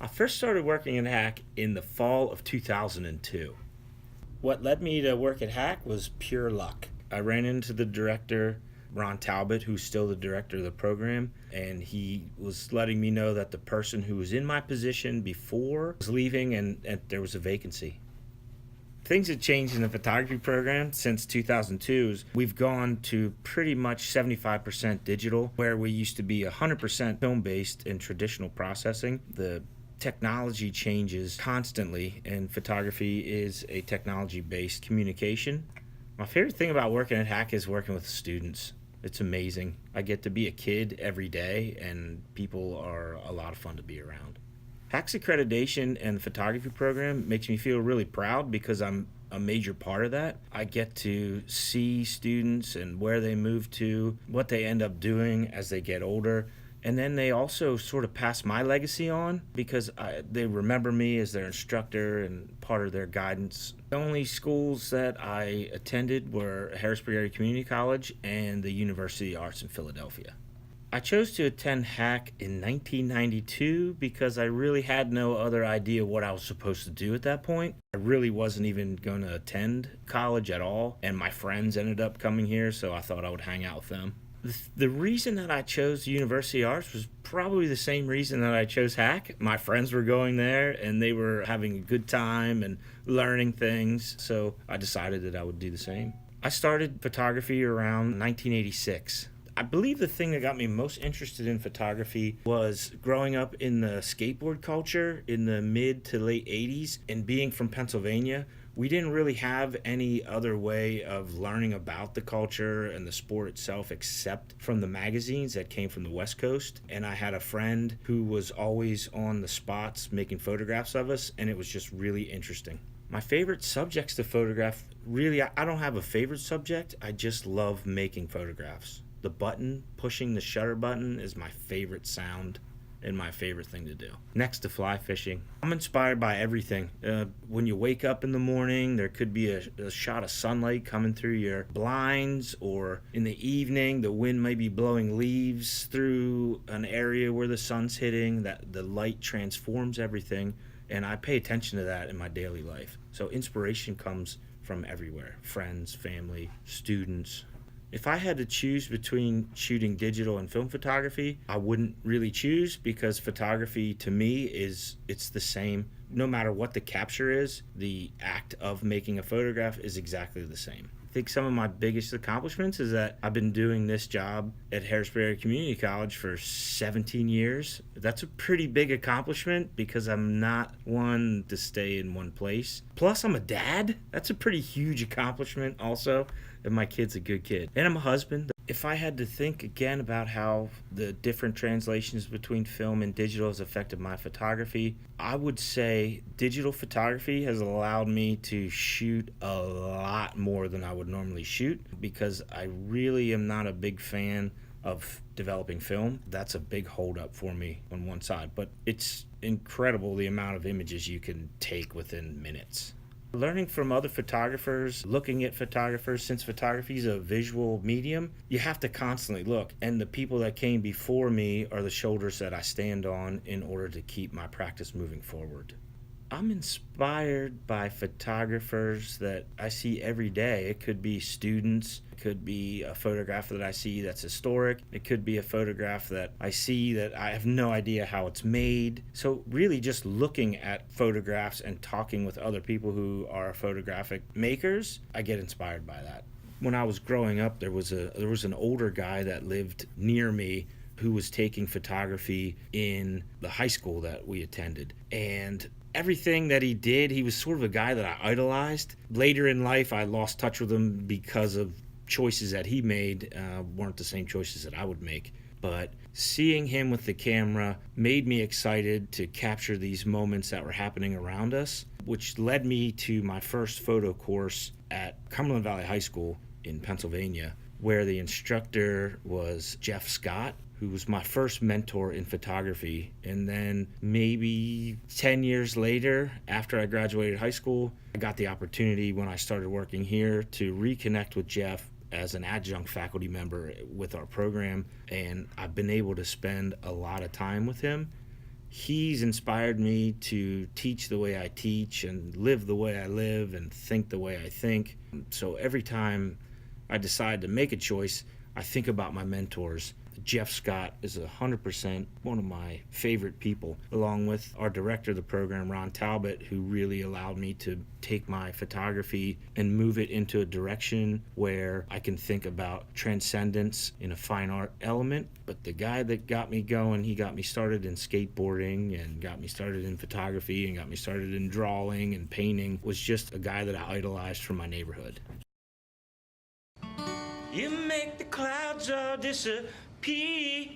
I first started working at Hack in the fall of 2002. What led me to work at Hack was pure luck. I ran into the director, Ron Talbot, who's still the director of the program, and he was letting me know that the person who was in my position before was leaving and there was a vacancy. Things have changed in the photography program since 2002. We've gone to pretty much 75% digital, where we used to be 100% film-based and traditional processing. The technology changes constantly, and photography is a technology-based communication. My favorite thing about working at Hack is working with students. It's amazing. I get to be a kid every day, and people are a lot of fun to be around. Hack's accreditation and the photography program makes me feel really proud because I'm a major part of that. I get to see students and where they move to, what they end up doing as they get older. And then they also sort of pass my legacy on because they remember me as their instructor and part of their guidance. The only schools that I attended were Harrisburg Area Community College and the University of the Arts in Philadelphia. I chose to attend Hack in 1992 because I really had no other idea what I was supposed to do at that point. I really wasn't even going to attend college at all, and my friends ended up coming here, so I thought I would hang out with them. The reason that I chose the University of Arts was probably the same reason that I chose Hack. My friends were going there, and they were having a good time and learning things, so I decided that I would do the same. I started photography around 1986. I believe the thing that got me most interested in photography was growing up in the skateboard culture in the mid to late 80s, and being from Pennsylvania. We didn't really have any other way of learning about the culture and the sport itself except from the magazines that came from the West Coast. And I had a friend who was always on the spots making photographs of us, and it was just really interesting. My favorite subjects to photograph, really, I don't have a favorite subject. I just love making photographs. The button, pushing the shutter button, is my favorite sound and my favorite thing to do. Next to fly fishing. I'm inspired by everything. When you wake up in the morning, there could be a shot of sunlight coming through your blinds, or in the evening, the wind may be blowing leaves through an area where the sun's hitting, that the light transforms everything, and I pay attention to that in my daily life. So inspiration comes from everywhere. Friends, family, students. If I had to choose between shooting digital and film photography, I wouldn't really choose, because photography to me it's the same. No matter what the capture is, the act of making a photograph is exactly the same. I think some of my biggest accomplishments is that I've been doing this job at Harrisburg Area Community College for 17 years. That's a pretty big accomplishment because I'm not one to stay in one place. Plus, I'm a dad. That's a pretty huge accomplishment also, and my kid's a good kid. And I'm a husband. If I had to think again about how the different translations between film and digital has affected my photography, I would say digital photography has allowed me to shoot a lot more than I would normally shoot, because I really am not a big fan of developing film. That's a big holdup for me on one side, but it's incredible the amount of images you can take within minutes. Learning from other photographers, looking at photographers, since photography is a visual medium, you have to constantly look. And the people that came before me are the shoulders that I stand on in order to keep my practice moving forward. I'm inspired by photographers that I see every day. It could be students, it could be a photograph that I see that's historic, it could be a photograph that I see that I have no idea how it's made. So really just looking at photographs and talking with other people who are photographic makers, I get inspired by that. When I was growing up, there was an older guy that lived near me who was taking photography in the high school that we attended. And everything that he did, he was sort of a guy that I idolized. Later in life, I lost touch with him because of choices that he made weren't the same choices that I would make. But seeing him with the camera made me excited to capture these moments that were happening around us, which led me to my first photo course at Cumberland Valley High School in Pennsylvania, where the instructor was Jeff Scott, who was my first mentor in photography. And then maybe 10 years later, after I graduated high school, I got the opportunity when I started working here to reconnect with Jeff as an adjunct faculty member with our program. And I've been able to spend a lot of time with him. He's inspired me to teach the way I teach and live the way I live and think the way I think. So every time I decide to make a choice, I think about my mentors. Jeff Scott is 100% one of my favorite people, along with our director of the program, Ron Talbot, who really allowed me to take my photography and move it into a direction where I can think about transcendence in a fine art element. But the guy that got me going, he got me started in skateboarding and got me started in photography and got me started in drawing and painting, was just a guy that I idolized from my neighborhood. You make the clouds all disappear. Here